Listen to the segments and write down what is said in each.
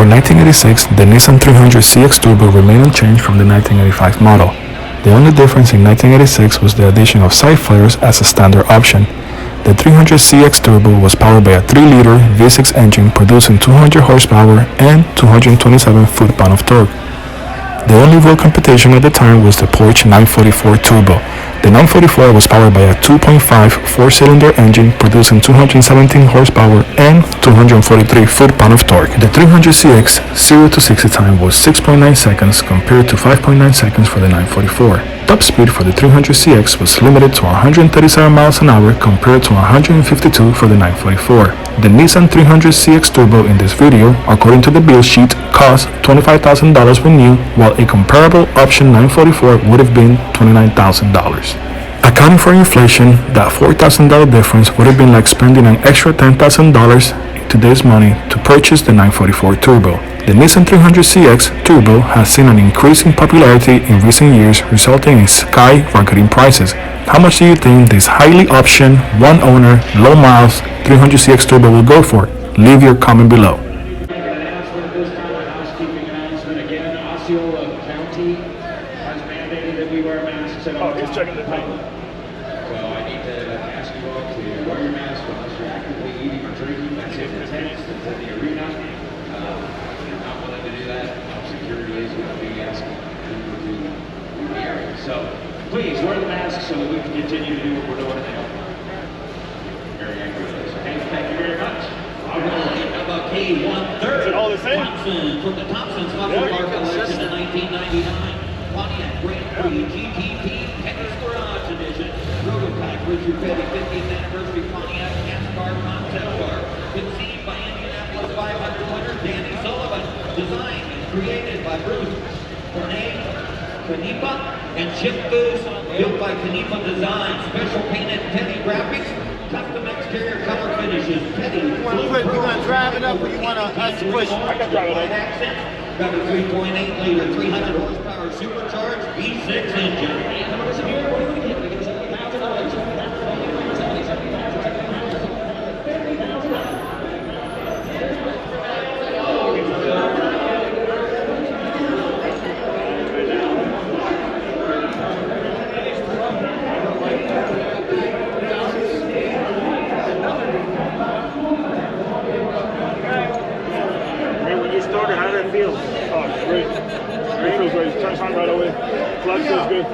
For 1986, the Nissan 300zx Turbo remained unchanged from the 1985 model. The only difference in 1986 was the addition of side flares as a standard option. The 300zx Turbo was powered by a 3-liter V6 engine producing 200 horsepower and 227 foot-pound of torque. The only real competition at the time was the Porsche 944 Turbo. The 944 was powered by a 2.5 4-cylinder engine producing 217 horsepower and 243 foot-pound of torque. The 300zx 0 to 60 time was 6.9 seconds compared to 5.9 seconds for the 944. Top speed for the 300zx was limited to 137 miles an hour compared to 152 for the 944. The Nissan 300zx Turbo in this video, according to the build sheet, cost $25,000 when new, while a comparable option 944 would have been $29,000. Accounting for inflation, that $4,000 difference would have been like spending an extra $10,000 in today's money to purchase the 944 Turbo. The Nissan 300zx Turbo has seen an increase in popularity in recent years, resulting in skyrocketing prices. How much do you think this highly optioned, one-owner, low-miles 300zx Turbo will go for? Leave your comment below. Oh, he's checking the time. So I need to ask you all to wear your mask unless you're actively eating or drinking. That's in the tents, that's in the arena. If you're not willing to do that, security is going to be asking people to leave the area. So please wear the mask so that we can continue to do what we're doing now. Very angry with this. Okay, thank you very much. All right, how about K130? Is it all the same? Thompson from the Thompson's Muscle Car Collection in 1999. Pontiac Grand Prix GTP Petty's Garage Edition. Prototype Richard Petty 50th Anniversary Pontiac NASCAR Concept Car. Conceived by Indianapolis 500 winner Danny Sullivan. Designed and created by Bruce Cornet, Canepa, and Chip Goose. Built by Canepa Design. Special painted Petty graphics. Custom exterior color finishes. Petty. You want to drive it up or you want us to push? I can drive it up. Got a 3.8 liter, 300 horsepower supercharged V6 engine. How did it feel? Oh, great. It feels great. Turns on right away. Clutch feels good.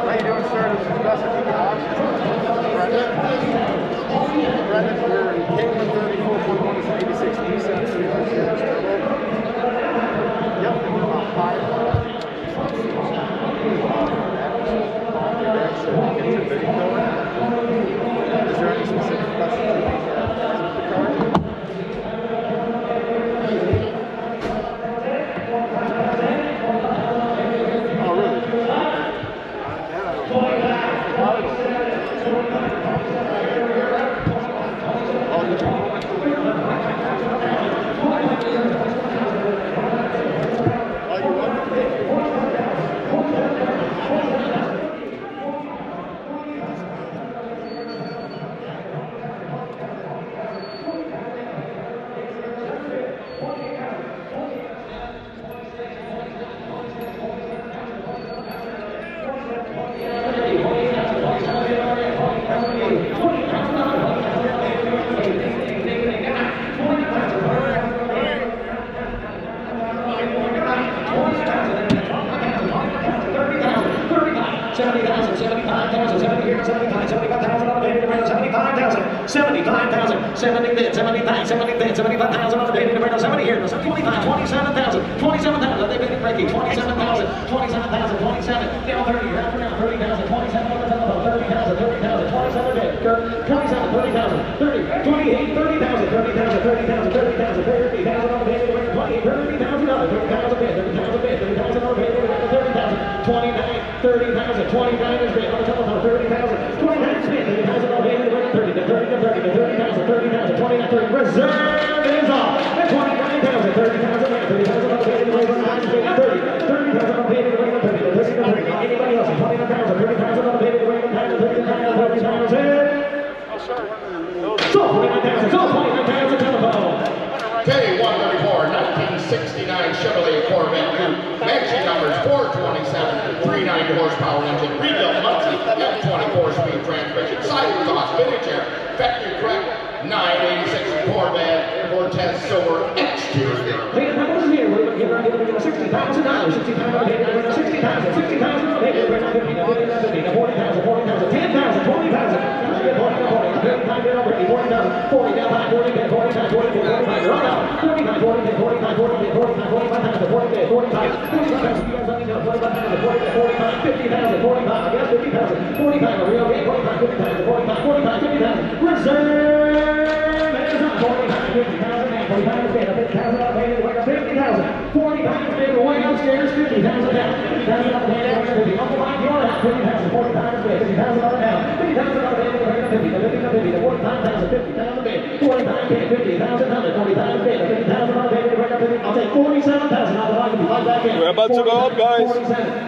How you doing, sir? This is Gus at Ticket Auction. Brendan, we're in K130 4.1 is 86 Nissan 300zx Turbo. Yep, and we're about 5. Is there any specific questions you need to ask the car? Oh, really? Reserve is off. 29,000, 30,000, 30,000, 30,000, 30,000, Chevrolet Corvette Coupe. Matching numbers 427, 390 horsepower engine, rebuilt monthly, M24 speed transmission, side exhaust, vintage air, factory correct, 986 Corvette Cortez Silver exterior. Hey, how much is here? We're going to give $60,000. $60,000. I'll take $47,000. We're about to go up, guys.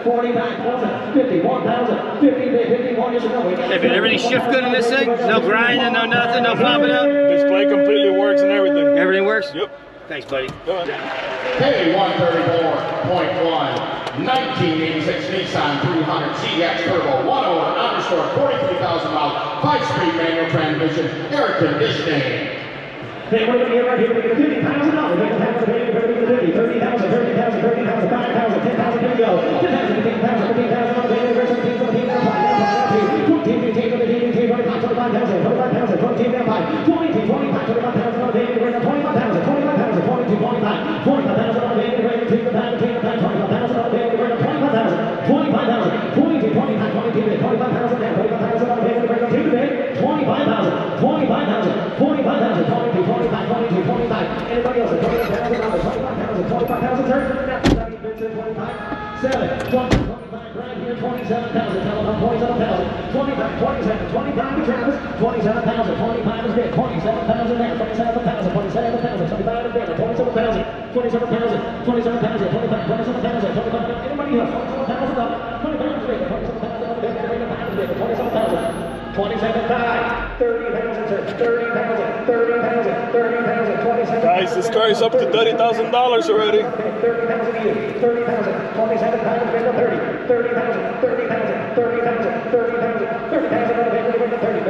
49,000, 51,000, 51. Hey, but everything shift good in this thing? No grinding, no nothing, no popping out? Display completely works and everything. Everything works? Yep. Thanks, buddy. K134.1, 1986 Nissan 300zx Turbo, one owner, unrestored, 43,000 miles, 5-speed manual transmission, air conditioning. Hey, we're going to get right here. We're going to get $50,000. We're going to have to pay for 30,000, 30,000, 30,000, 5,000, 10,000, here we go. 10,000, 15,000, 15,000, on the day, 17, 17, Anybody else? $25,000, $25,000, right here, 27,000, telephone, 27,000, 25, 27, 25 to Travis, 27,000, 25 is bid, 27,000 there, 27,000, 27,000, 25 is bid, 27,000, 27,000, 27,000, 25, 27,000, 25, anybody else? 27,000, 25 is bid, 27,000 on the bid, 25 is bid, 27,000. 27,500, 30,000, sir, 30,000, 30,000, 30,000, 27,000. Guys, this car is up to $30,000 already. 30,000 to you, 30,000, 27,000, bid to 30, 30,000, 30,000, 30,000, 30,000, 30,000 on the bid, 30,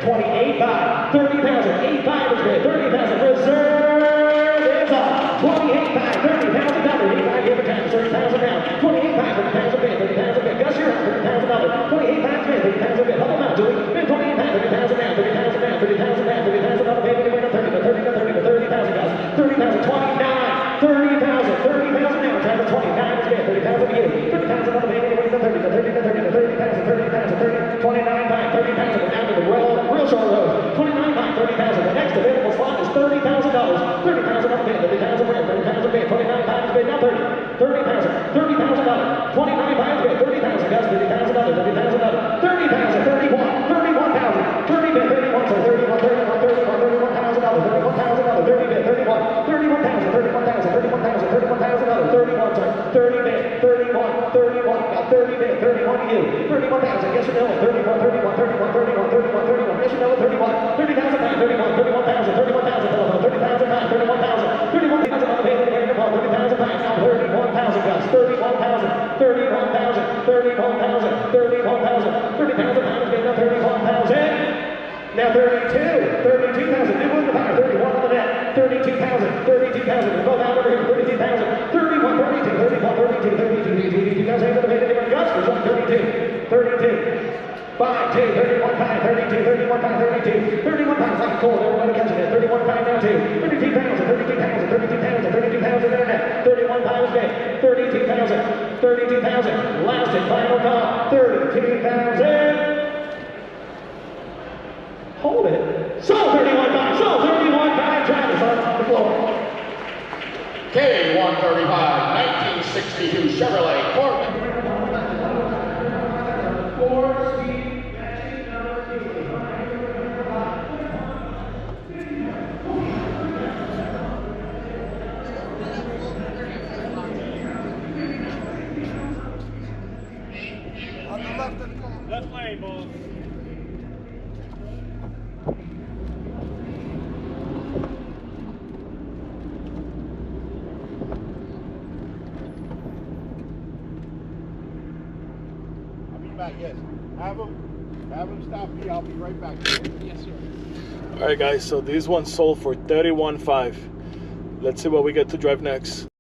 28,500, 30,000, 8,500 is bid, 30,000, reserve is up, 28,500, $30,000, 8,500 give it time, 30,000 down, 28,500, 30,000 bid, 30,000 bid, Gus, you're up, $30,000, 28,500, 30,000 bid, help him out, Julie, bid 28,500, 30,000 down, 30,000 down, 30,000 down, 30,000 on the bid, 30,000, guys, 30,000, 29, 30,000, 30,000 now, Travis, 29 is bid, 30,000 to you, 30,000 on the bid, 30,000, 30,000, 29 by 30,000, down to the real short road, 29 by 30,000, the next available slot is $30,000, 30,000 on the bid, 30,000 win, 30,000 bid, 29 times bid, now 30,000, $30,000, 29 times bid, 30,000, guys, $30,000, 30,000, 31,000, 30 bid, 31, so 31,000, 30 bid, 31, 31,000, 31,000, 31,000, 31,000, 31, sorry, 30 bid, 31, got 30 bid, 31 to you, 31,000, yes or no, 31, 31, 31, 31, 31, 31, yes or no, 31, 30,000 back, 31, 31,000, 31,000, 30,000 back, 31,000, 31,000 on the bid, 30,000 back, now 31,000, guys, 31,000, 31,000, 31,000, 31,000, 30,000 back, now 31,000. Now 32,000, new one to fire, 31 on the net, 32,000, 32,000, we'll go down over here, 32,000, 31, 32, 31, 32, 32, guys, hands on the bid, anyone else, there's one, 32, 5, 2, 31, 5, 32, 31, 5, 32, 31 pounds like cold, everybody catching it, 31, 5, now 2, 32,000, 32,000, 32,000, 32,000 internet, 31 pounds bid, 32,000, 32,000, last and final call, 32,000. Hold it. Sold 31 times. Sold 31 times. Travis on the floor. K135, 1962 Chevrolet Corvette. Left lane, boys. back, yes. Have them stop me. I'll be right back. Yes, sir. All right, guys. So this one sold for $31,500. Let's see what we get to drive next.